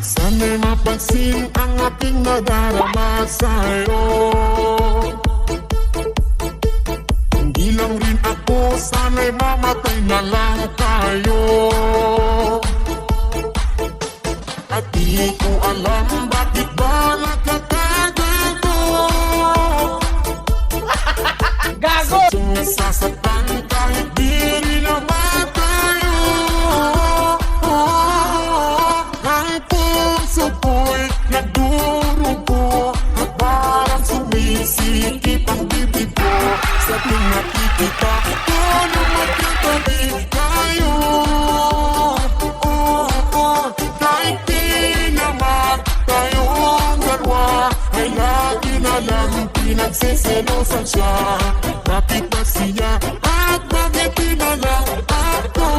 Sana'y mapansin ang aking nadarama sa'yo. Hindi lang rin ako, sana'y mamatay na lang tayo. At di ko alam bakit ba nagkakagago. Gago! Sasaktan kahit di rin naman tayo. Ang puso ko'y nagdurugo at parang sumisikip ang bibig ko. Sa tuwing nakikita ko na magkatabi tayo. Kahit di naman tayong dalawa, ay lagi na lang pinagsiselosan siya. Bakit ba siya at bakit di na lang ako?